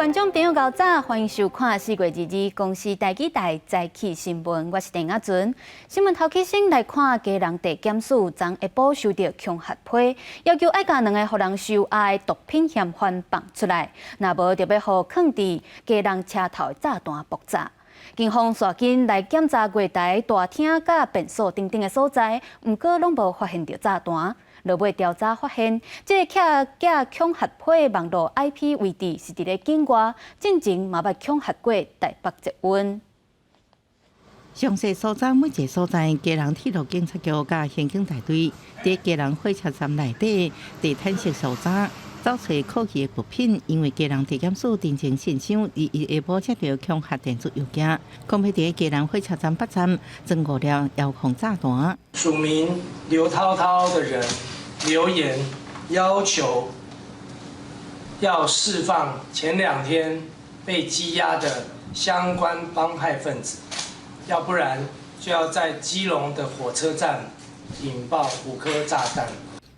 观众朋友，早早，欢迎收看4月22公司台记台早起新闻，我是陈雅纯。新闻头起先来看，家人地检署昨下晡收到恐吓批，要求爱甲2个互人收押的毒品嫌犯放出来，若无就要互藏伫家人车头的炸弹爆炸。警方赶紧来检查月台、大厅、甲便所等等的所在，毋过拢无发现到炸弹。落尾调查发现，这个假恐吓批的网络 IP 位置是伫咧境外，进前嘛捌恐吓过台北捷运。详细所在每一个所在，家人铁路警察局甲刑警大队伫家人火车站内底地毯式搜查，找出可疑的物品。因为家人地检署定情信箱下晡接到恐吓电子邮件，恐怕伫家人火车站北站装误了遥控炸弹。署名刘涛涛的人留言要求要释放前2天被羁押的相关帮派分子，要不然就要在基隆的火车站引爆5颗炸弹。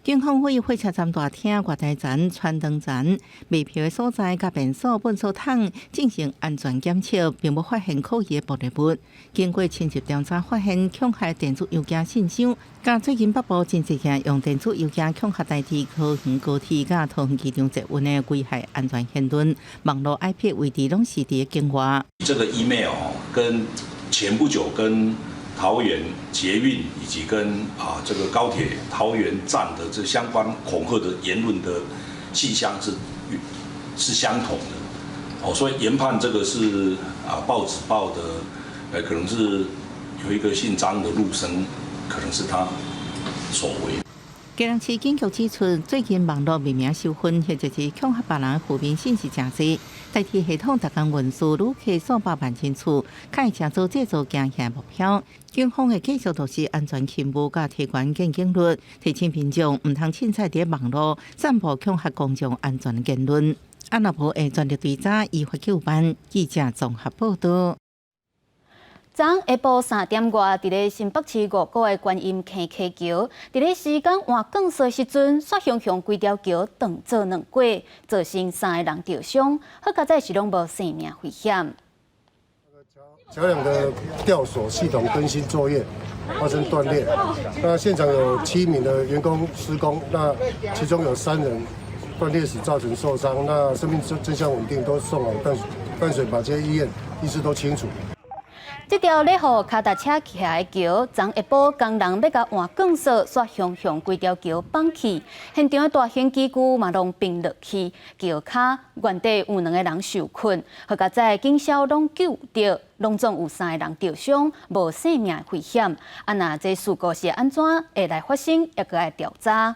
警方为火车站大厅、月台站、传灯站、卖票的所在、甲便所、粪扫桶进行安全检测，并无发现可疑的爆裂物。经过深入调查，发现恐吓电子邮件信箱，甲最近北部真济件用电子邮件恐吓代替桃园高铁、甲桃园机场捷运的危害安全言论，网络 IP 位置拢是伫境外。这个 email 跟前不久跟桃园捷运以及跟这个高铁桃园站的这相关恐吓的言论的信箱是相同的，所以研判这个是报纸报的，可能是有一个姓张的陆生，可能是他所为。基隆市警局指出，最近网络匿名收分或者是恐吓别人负面信息真多，代替系统逐工运输旅客数百万人次，会成做制造惊吓目标。警方会继续落实安全勤务，甲提悬见警率，提醒民众唔通凊彩伫网络散布恐吓公众安全言论。若无会全力追查，依法扣办。记者综合报道。昨下晡3点外，伫咧新北市5股的观音坑溪桥，伫咧时间换降水时阵，雪熊熊规条桥断做2轨，造成3个人受伤，好佳在是拢无生命危险。桥梁的吊索系统更新作业发生断裂，那现场有7名的员工施工，那其中有3人断裂时造成受伤，那生命真相稳定，都送往淡水马街医院，医师都清楚。这条咧互脚踏车骑的桥，昨下晡工人要甲换降索雪熊熊规条桥绑起，现场的大型机具嘛拢并落去，桥骹原地有2个人受困，好佳在警消拢救到，拢总有3个人受伤，无生命危险。若这事故是安怎会来发生，也搁爱调查。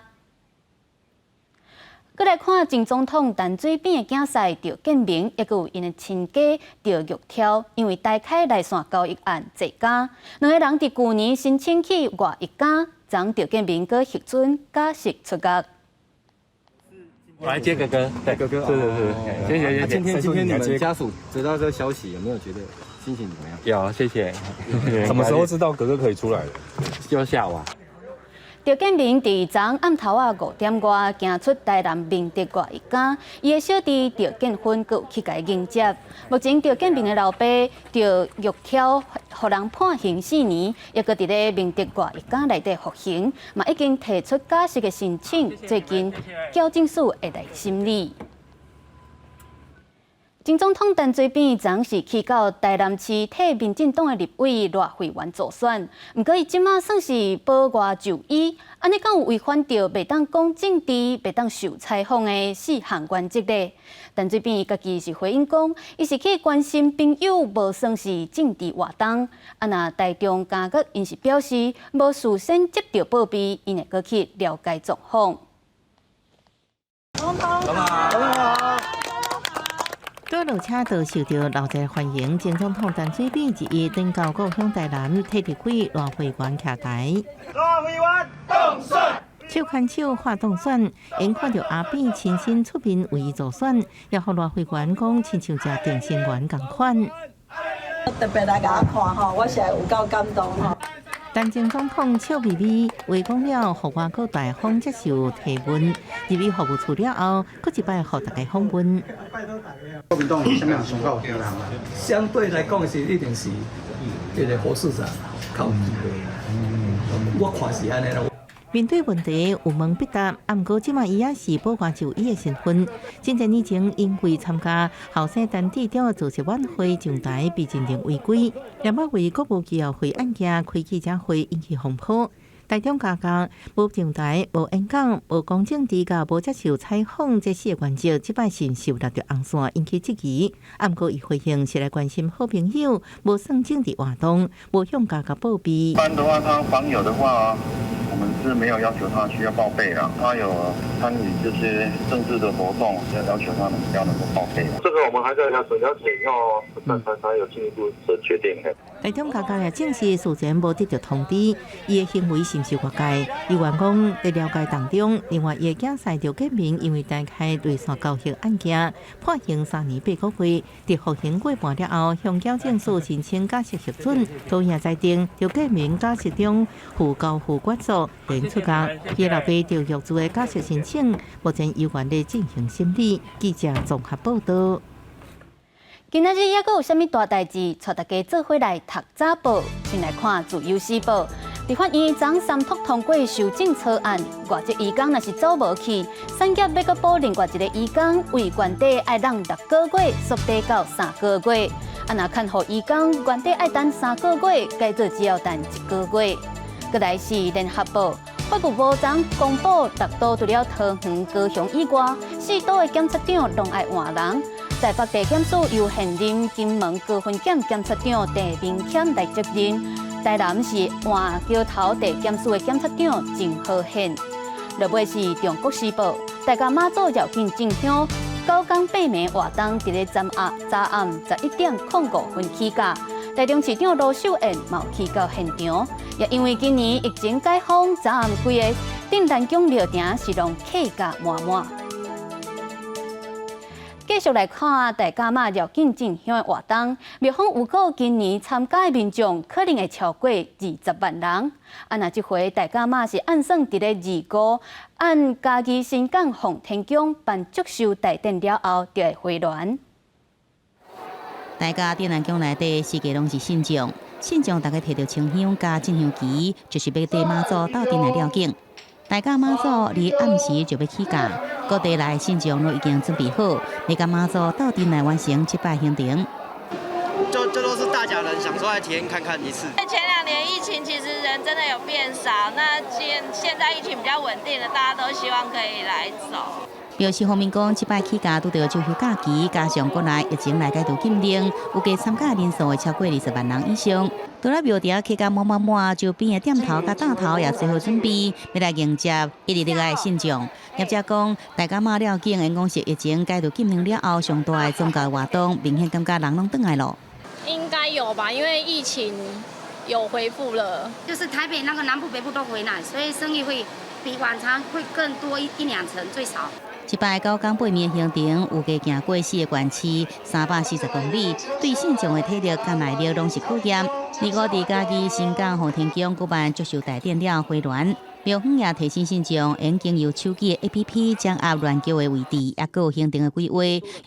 再来看前总统陈水扁的囝婿赵建明，也有因的亲家赵玉挑，因为台开内线交易案坐监，2个人伫去年申请去外一监，昨赵建明搁核准假释出狱。我来接哥哥，对哥哥，是，谢谢。今天你们家属知道这个消息，有没有觉得心情怎么样？有，谢谢。什么时候知道哥哥可以出来了？就下午啊。赵建明伫昨暗头5点外行出台南明德外一间，伊的小弟赵建勋阁有去甲伊迎接。目前赵建明的老爸赵玉挑，互人判刑4年，也阁伫咧明德外一间内底服刑，嘛已经提出假释的申请，最近矫正署会来审理。前总统陈水扁昨是去到台南市替民进党的立委赖慧媛助选，不过伊即马算是保外就医，安尼敢有违反到袂当讲政治、袂当受采访的4项原则呢？陈水扁家己是回应讲，伊是去关心朋友，无算是政治活动。若台中监局因是表示无事先接到报备，因会过去了解状况。过路车道受到老者欢迎，前总统陈水扁一登到故乡台南，替立委赖慧媛徛台。赖慧媛当选，手牵手发动选，因看到阿扁亲身出面为伊助选，也互赖慧媛讲亲像只定心丸同款。特别来甲我看吼，我实在有够感动吼。但前总统邱美美话讲了，互我搁大方接受提问，入去服务处了后，搁一摆互大家访问。国民党什么样上到敌人啊？相对来讲是一定是这个侯市长较有机会。我看是安尼啦。面对问题有问必答，毋过即马伊也是保外就医的身份。真侪年前因为参加后生单地中造势晚会上台被认定违规，连要为国务技校会案件开记者会引起风波。台中加价无上台、无演讲、无讲政治，甲无接受采访，这4个原则，即摆是受到着红线引起质疑。毋过伊回应是来关心好朋友，无算政治活动，无向家家报备。一般的话，他访友的话，我们是没有要求他需要报备的。他有参与这些政治的活动，要求他要能够报备。这个我们还在了解以后，才有进一步的决定。台中家也证实事前无得到通知，伊的行为深受外界。伊员讲在了解当中，另外伊的囝婿刘建明因为大开内线交易案件，判刑3年8个月，伫服刑过半了后，向矫正署申请假释核准，都也裁定刘建明假释中负交付管束，免出监。伊老爸就约住的假释申请，目前依然在进行审理。记者综合报道。今仔日还阁有啥物大代志？带大家做伙来读早报，先来看自由时报。立法院昨3读通过修正草案，外籍移工若是走无去，产业要阁补另外一个移工，为原地爱让6个月缩短到3个月。若看互移工原地爱等3个月，改做只要等1个月。再来是联合报。法务部长公布，6都除了桃园、高雄以外，4都的检察长拢爱换人。台北地检署由现任金门高分检检察长郑明谦来接任，台南是换桥头地检署的检察长郑浩宪。落尾是中国时报，大甲妈祖绕境进香，9天8暝活动，伫咧昨暗11:05起价。台中市长罗秀燕嘛有去到现场，也因为今年疫情解封，昨暗规个镇南宫庙埕是拢客家满满。继续来看大甲妈绕境进香的活动，庙方预估今年参加的民众可能会超过20万人。那这回大甲妈是按算伫咧25，按嘉义新港奉天宫办祝寿大典了后，就会回銮。大家镇南宫内底四界拢是信众，大家摕着清香加进香旗，就是要带妈祖到镇来绕境。大甲妈祖离暗时就要起驾，各地来信众都已经准备好，要甲妈祖到镇来完成这摆行程。这都是大家人想说来体验看看一次。前2年疫情其实人真的有变少，那现在疫情比较稳定了，大家都希望可以来走。表示方面讲，这摆起价拄到周休假期，加上国内疫情来解除禁令，有计参加人数会超过20万人以上。到了庙埕客家满，周边的店头甲大头也做好准备，要来迎接一日来的信众。业者讲，大家妈了境，因讲是疫情解除禁令了后，上大的宗教活动，明显感觉人拢转来咯。应该有吧，因为疫情有恢复了，就是台北那个南部、北部都回来，所以生意会比往常会更多1-2成，最少。这摆9天8暝行程，有加行过4个县市，340公里，对信众的体力甲耐力拢是考验。另外，伫嘉义新港奉天宫举办祝寿大典了回銮，庙方也提醒信众，应经由手机的 APP 掌握銮桥的位置，也有行程的规划，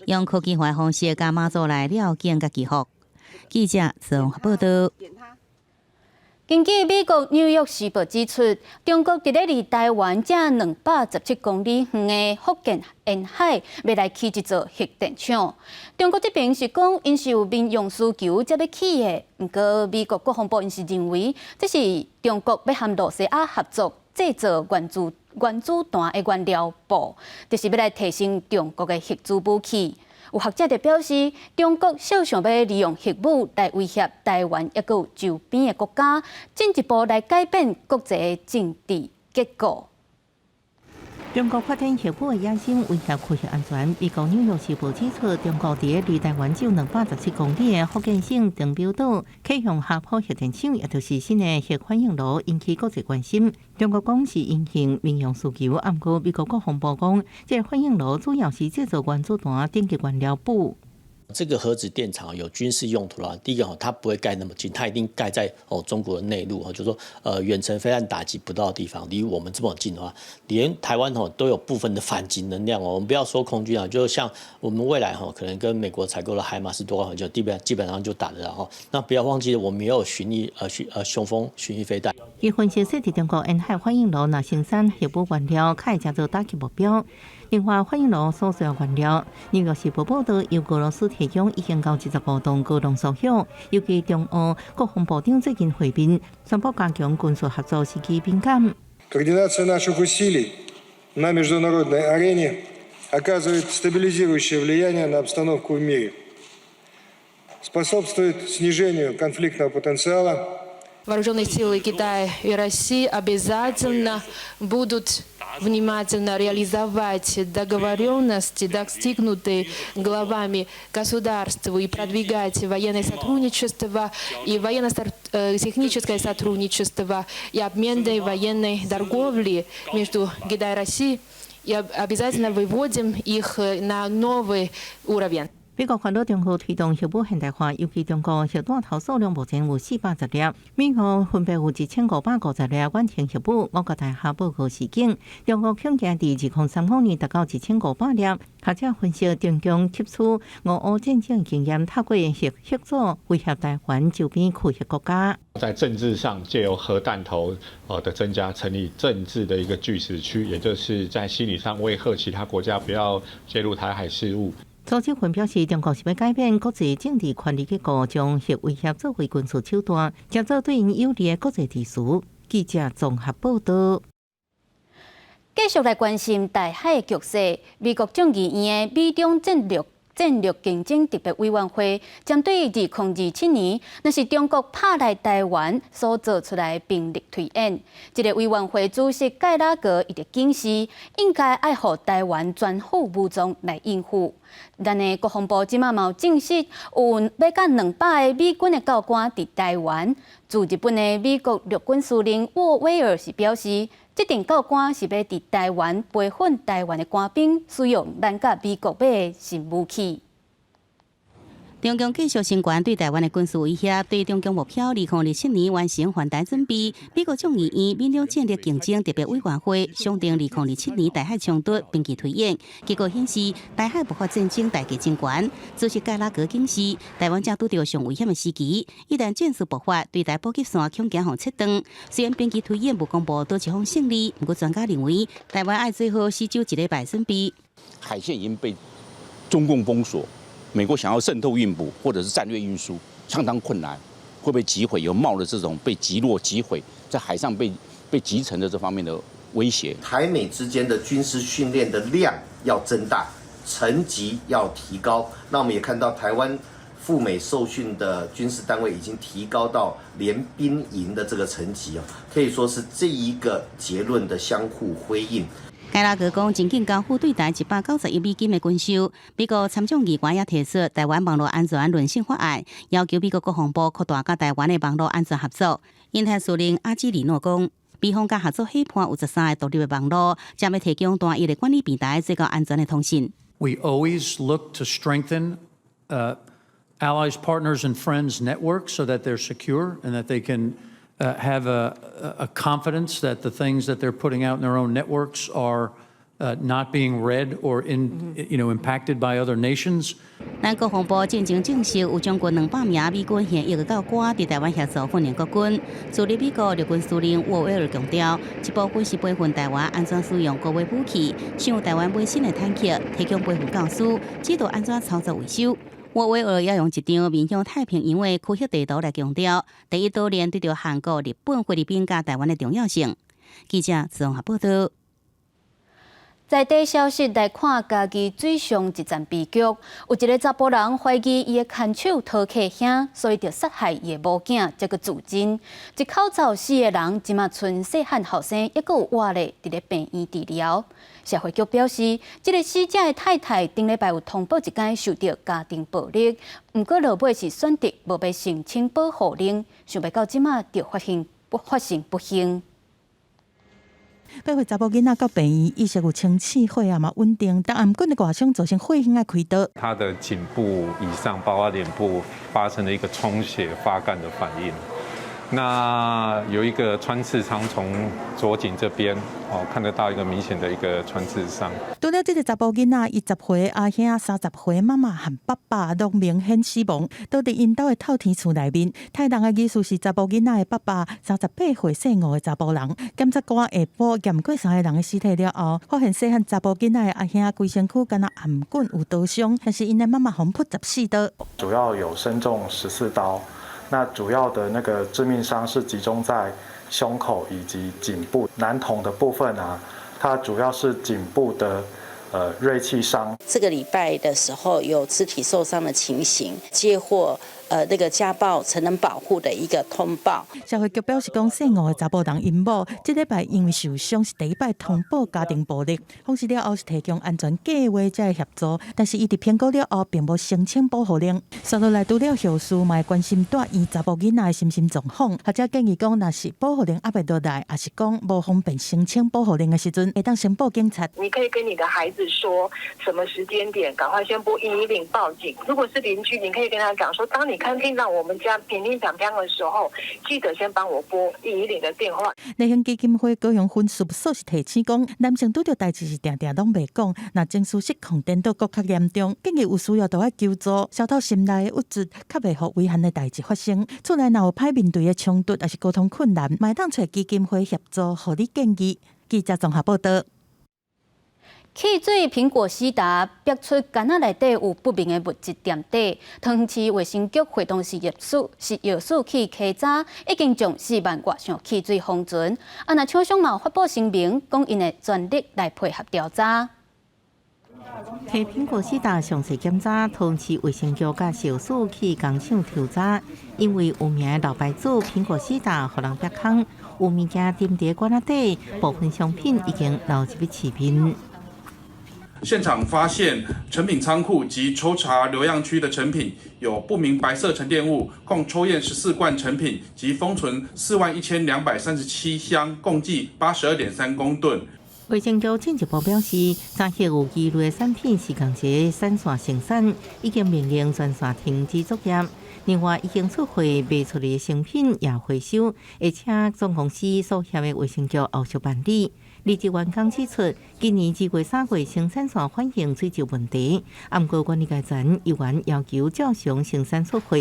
用科技化方式甲妈祖来了解甲祈福。记者综合报道。根据美国《纽约时报》指出，中国伫咧离台湾只217公里远的福建沿海，要来起一座核电厂。中国这边是讲，因是有民用需求才要起的。不过，美国国防部因是认为，这是中国要和罗西亚合作制造原子弹的原料布，就是要来提升中国的核子武器。有学者就表示，中国小想要利用核武来威胁台湾，也有周边的国家，进一步来改变国际政治结果。中国发展核武的野心威胁科学安全。美国《纽约时报》指出，中国伫离台湾只有217公里的福建省长标岛启用下坡核电厂，也就是新的核反应炉，引起国际关心。中国讲是因应民用需求，不过美国国防部讲，这个反应炉主要是制造原子弹顶级原料布。这个核子电厂有军事用途啦，第一个它不会盖那么近，它一定盖在中国的内陆，就是说远程飞弹打击不到的地方，离我们这么近的话，连台湾都有部分的反击能量哦。我们不要说空军啊，就像我们未来可能跟美国采购了海马斯多管，就基本上就打得了那不要忘记了，我们也有雄风巡弋飞弹。伊分析说，伫中国沿海反应炉若生产核武原料，可以加做打击目标。另外，反应炉所需要原料，纽约时报报道，由俄罗斯提供已经到25吨高浓缩铀。尤其中俄国防部长最近会面，宣布加强军事合作时机敏感。Координация наших усилий на международной арене оказывает стабилизирующее влияние на обстановку в мире, способствует снижению конфликтного потенциала. Вооруженные силы Китая и России обязательно будут внимательно реализовать договоренности, достигнутые главами государств, и продвигать военное сотрудничество и военно-техническое сотрудничество и обмен военной торговли между Китаем и Россией. И обязательно выводим их на новый уровень. 美国看到中国推动核武现代化，尤其中国核弹头数量目前有410粒，美国分别有1550粒远程核武。我国大学报告示警，中国恐惊伫2030年达到1500粒。学者分析，中共吸取俄乌战争经验，透过核组威胁台湾周边区核国家。在政治上，借由核弹头的增加，成立政治的一个巨齿区，也就是在心理上威吓其他国家不要介入台海事务。苏启云表示，中国是要改变国际政治权力结构，将核威胁作为军事手段，建造对因有利的国际秩序。记者综合报道。继续来关心台海局势，美国众议院的美中战略竞争特别委员会针对2027年，那是中国拍来台湾所做出来兵力推演。这个委员会主席盖拉格伊直警示，应该爱互台湾全副武装来应付。咱的国防部即马有证实，有要甲200个美军的教官伫台湾。驻日本的美国陆军司令沃威尔是表示，这阵教官是要伫台湾培训台湾的官兵，使用咱甲美国买的新武器。中共继续升悬对台湾的军事威胁，对中共目标2027年完成反台准备。美国众议院美中战略竞争特别委员会商定2027年台海冲突兵棋推演，结果显示台海爆发战争代价真悬。主席盖拉格警示，台湾正拄到上危险的时期，一旦战事爆发，对台补给线恐惊互切断。虽然兵棋推演无公布倒一方胜利，不过专家认为台湾爱最好4周1礼拜准备。海线已经被中共封锁。美国想要渗透运补或者是战略运输，相当困难，会被击毁，有冒着这种被击落、击毁，在海上被击沉的这方面的威胁。台美之间的军事训练的量要增大，层级要提高。那我们也看到台湾赴美受训的军事单位已经提高到联兵营的这个层级可以说是这一个结论的相互辉映。盖拉格讲，真紧交付对台190亿美金的军售。美国参众议员也提出台湾网络安全论性法案，要求美国国防部扩大甲台湾的网络安全合作。印太司令阿基里诺讲，美方甲合作伙伴有13个独立的网络，将要提供单一的管理平台，最高安全的通信。We always look to strengthen allies, partners, and friends networks so that they're secure and that they can have a confidence that the things that they're putting out in their own networks are not being read or impacted by other nations. 咱国防部进前证实，有将近200名美军现役的教官伫台湾协助训练国军。驻日美国陆军司令沃威尔强调，一部分是培训台湾安怎使用高危武器，像台湾买新的坦克，提供培训教师，指导安怎操作维修。沃威尔也用一张面向太平洋的区域地图来强调，第一岛链对着韩国、日本、菲律宾加台湾的重要性。记者综合报道。在地消息来看，家己水上一战悲剧，有一个查甫人怀疑伊的牵手讨客兄，所以就杀害伊的某囝，结果自尽。一口早死的人，即马剩细汉后生，抑阁有活咧伫咧病院治疗。社会局表示，这个死者的太太顶礼拜有通报一间受到家庭暴力，不过落尾是选择无被申请保护令，想袂到即马就发生不幸。八岁查甫囡仔到病院，意识有清气，血压嘛稳定，但颔管的外伤造成血型的开刀。他的颈部以上，包括脸部，发生了一个充血发干的反应。那有一个穿刺伤从左颈这边看得到一个明显的一个穿刺伤。除了这个查甫囡仔，10岁阿兄、30岁妈妈和爸爸都明显死亡，都伫因兜的透天厝内面。太重的意思是查甫囡仔的爸爸38岁姓吴的查甫人，检察官下晡验过3个人的尸体了后，发现细汉查甫囡仔的阿兄规身躯敢若颔管有刀伤，但是因的妈妈红扑14刀，主要有身中14刀。那主要的那个致命伤是集中在胸口以及颈部。男童的部分啊，它主要是颈部的锐器伤。这个礼拜的时候有肢体受伤的情形，接获那个家暴成人保护的一个通报。社会局表示讲，姓吴的查甫人因某，这礼拜因为受伤是第一摆通报家庭暴力，访视了后是提供安全计划才会协助，但是伊伫评估了后，并无申请保护令。接落来除了后事，嘛会关心大院查甫囡仔的身心状况，或者建议讲，若是保护令压袂落来，也是讲无方便申请保护令的时阵，会当先报警察。你可以跟你的孩子说，什么时间点赶快先拨110报警。如果是邻居，你可以跟他讲说，当你听到我们家乒乒乓乓的时候，记得先帮我拨110的电话。内乡基金会高雄分事务所是提醒讲，男性拄着代志是定定拢袂讲，若情绪失控颠倒搁较严重，建议有需要就要求助，消透心内的郁结，较袂互危险的代志发生。厝内若有歹面对的冲突，也是沟通困难，嘛会当找基金会协助，互你建议。记者综合报道。汽水苹果西达逼出干仔内底有不明的物质点底，桃市卫生局会同实验室去稽查，已经将4万外箱汽水封存。那厂商嘛发布声明，讲因会全力来配合调查。替苹果西达详细检查，桃市卫生局甲小署去工厂调查，因为有名的老牌子苹果西达互人逼空，有物件沉伫罐仔底，部分商品已经流入去市面。现场发现成品仓库及抽查留样区的成品有不明白色沉淀物，共抽验14罐成品及封存41237箱，共计82.3公吨。卫生局进一步表示，查获有疑虑的产品是共一个散线生产，已经命令全线停止作业。另外，已经出货卖出的成品也回收，而且总公司所辖的卫生局后续办理。李志员工指出，今年2月、3月生产线反映水质问题，不过管理阶层依然要求照常生产出货。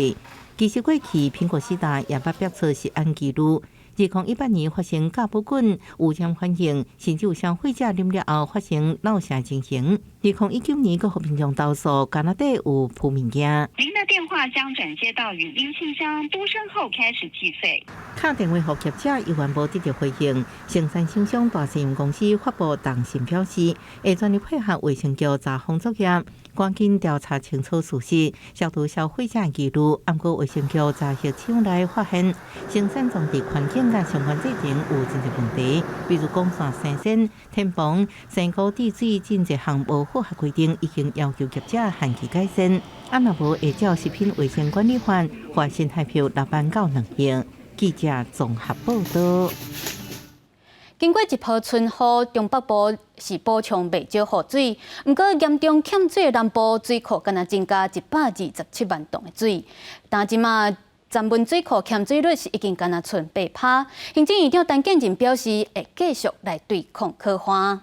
其实过去苹果西达也捌逼出是按记录。2018年发生甲不菌污染反应，甚至有消费者啉了后发生落下情形。2019年，各户民众投诉干仔底有铺物件。您的电话将转接到语音信箱，嘟声后开始计费。打电话给业者依然无得到回应。生产厂商大信用公司发布同信表示，会全力配合卫生局查封作业，赶紧调查清楚事实，消除消费者记录。不过卫生局查获厂内发现生产种地环境甲相关制定有真侪问题，比如供线生鲜、天棚、生高地水真侪项无符合规定，已经要求业者限期改善。若无会照食品卫生管理法罚新台票6万到2亿。记者综合报道。经过一波春雨，中北部是补充未少雨水，不过严重欠水的南部水库敢若增加127万吨的水。但即马暂温水库欠水率是已经敢若剩8%。行政院长陈建仁表示，会继续来对抗可花。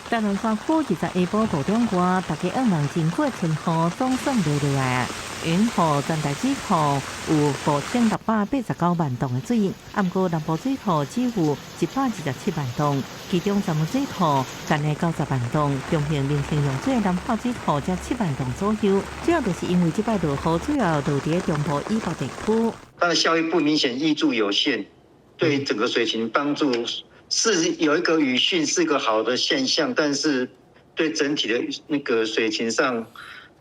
台南山区20下晡5点外，大家2人经过春雨总算落落来。云河全大水库有5689万吨的水，不过南部水库只有127万吨，其中暂温水库干的90万吨，中平民生用水的南化水库才7万吨左右。主要就是因为这摆落雨主要落在中部以北地区，它的效益不明显，益助有限，对整个水情帮助是有一个雨汛是个好的现象，但是对整体的那个水情上，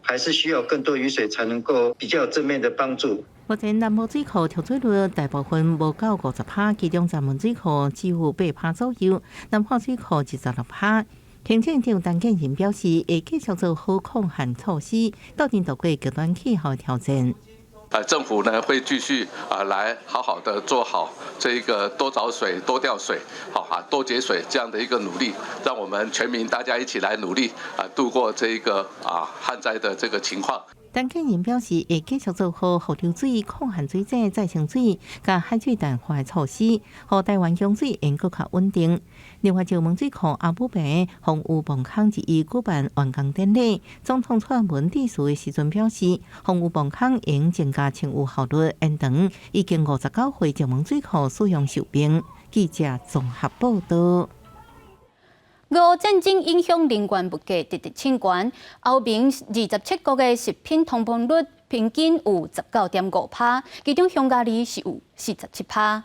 还是需要更多雨水才能够比较有正面的帮助。目前南部水库调水率大部分无到50%，其中暂温水库只有8%左右，南化水库16%。行政长陈建仁表示，会继续做好抗旱措施，到年度过极端气候挑战。政府呢会继续来好好的做好这一个多找水、多调水、多节水这样的一个努力，让我们全民大家一起来努力度过这一个旱灾的这个情况。陈建仁表示，会继续做好河流水、抗旱水井、再生水、甲海水淡化的措施，让台湾供水能更较稳定。另外，石门水库阿母坪洪有泵坑之一举办完工典礼，总统蔡英文致辞的时阵表示，洪有泵坑应增加清污效率延长，已经59岁石门水库使用寿命。记者综合报道。俄乌战争影响能源物价直直升悬，欧盟27国的食品通膨率平均有19.5%，其中匈牙利是有47%。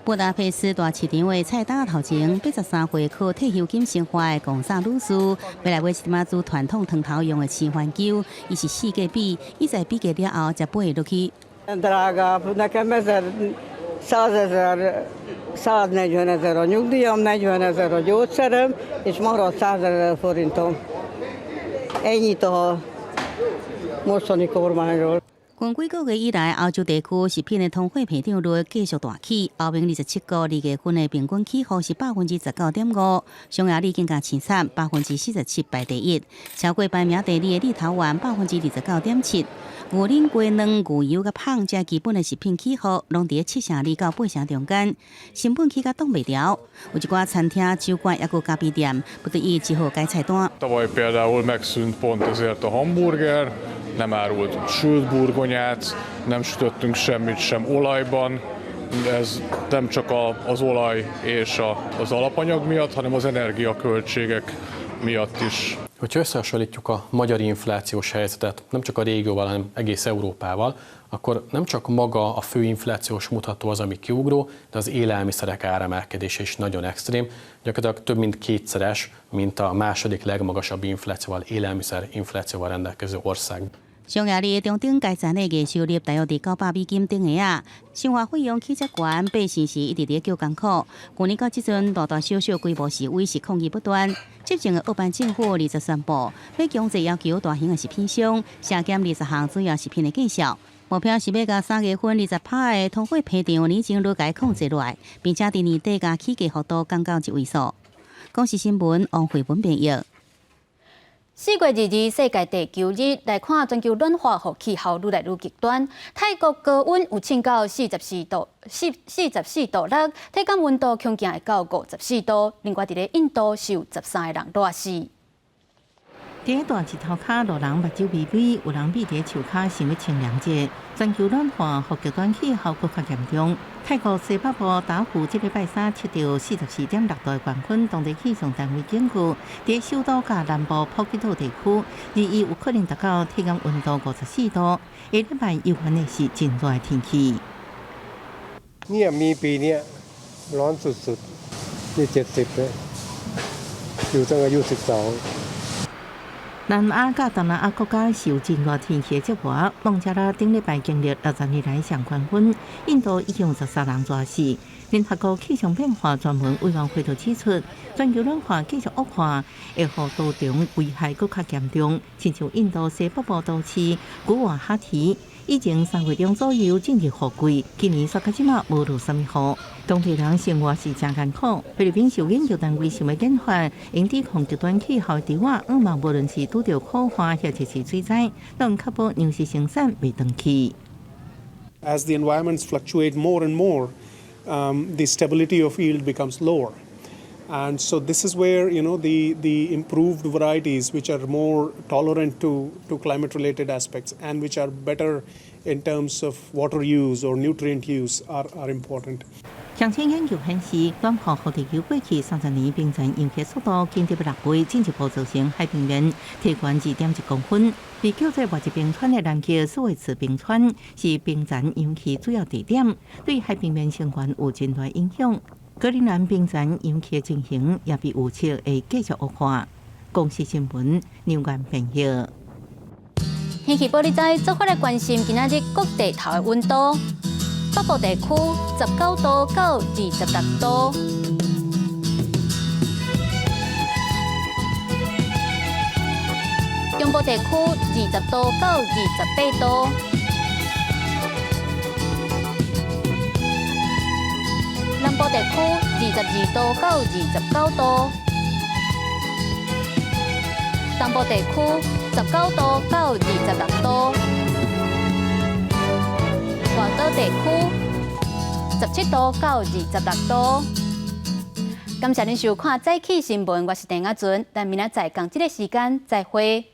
布达佩斯大市场的菜单头前，83岁靠退休金生活的工厂女士，要来买西马祖传统汤头用的青番椒，伊是4价比，伊在比价了后才背落去。Saad najwana zero, nyugdiyam najwana zero, jotsaram, ismaro saad forintom. Eni to morsoni kormanro. 近几个月以来，欧洲地区食品的通货膨胀率继续大起。欧盟27个2月份的平均起伏是19.5%，匈牙利更加凄惨，47%排第一，超过排名第2的立陶宛29.7%。牛奶、鸡卵、牛油甲胖这基本的食品起伏，拢伫7成2到8成中间，成本起甲挡袂牢。有一寡餐厅、酒馆抑个咖啡店，不得已只好改菜单。Tavaly például megszűnt pont ezért a hamburger, nem árultunk sült burgonyát, nem sütöttünk semmit sem olajban. Ez nem csak az olaj és az alapanyag miatt, hanem az energiaköltségek miatt is. Hogyha összehasonlítjuk a magyar inflációs helyzetet nem csak a régióval, hanem egész Európával, akkor nem csak maga a fő inflációs mutató az, ami kiugró, de az élelmiszerek áremelkedése is nagyon extrém, gyakorlatilag több mint kétszeres, mint a második legmagasabb inflációval, élelmiszer inflációval rendelkező ország. 匈牙利的中等阶层的月收入大约伫900美金等额啊，生活费用起则悬，百姓是一直伫叫艰苦。去年到即阵，大大小小规模示威是抗议不断。执政的奥班政府20宣布，要强制要求大型的食品商削减20项主要食品的价格，目标是要甲3月份20%的通货膨胀年增率改控制落来，并且伫年底甲起价幅度降到1位数。公视新闻王慧文编译。4月22日世界地球日来看，全球暖化和气候愈来愈极端。泰国高温有升到44度6，体感温度恐惊会到54度。另外，伫咧印度是有13个人热死。伫大日头骹，路人目睭微微，有人秘伫树骹想要清凉者。全球暖化和极端气候更加严重。泰国西北部达湖这礼拜三测到44.6度的高温，当地气象单位警告，伫首都甲南部普吉岛地区，2有可能达到体感温度54度。下礼拜有可能是真热的天气。เนี่ยมีปีนี้ร้อนสุดๆนี่70เลยอยู่ตั้งอายุ12。南亚甲东南亚国家受真热天气的折磨，孟加拉顶礼拜经历60年来上高温，印度已经有13人热死。联合国气象变化专门委员会就指出，全球暖化继续恶化，会予多重危害更加严重，亲像印度西北部都市古瓦哈提。以前3月中左右进入雨季，今年煞到即马无落什么雨。当地人生活是真艰苦。菲律宾受研究单位想要研发用抵抗极端气候的瓦，希望无论是拄到酷旱或者是水灾，拢确保粮食生产袂断去。As the environments fluctuate more and more, the stability of yield becomes lower. And so this is where the improved varieties which are more tolerant to climate-related aspects and which are better in terms of water use or nutrient use are important. 相关研究显示，暖化和地球过去30年冰层溶解速度经历6倍，进一步造成海平面提悬2.1公分。被叫做外极冰川的南极苏维茨冰川是冰层溶气主要地点，对海平面升悬有真大影响。格陵兰冰层溶气的情形也被预测会继续恶化。公视新闻neu言编译。天气报你知，做伙来关心今仔日各地头的温度。北部地区19度到26度，中南部地区20度到28度。南部地区22度到29度。东部地区19度到26度。外岛地区17度到26度。感谢您收看《早起新闻》，我是陈雅纯，咱明仔载同一个时间再会。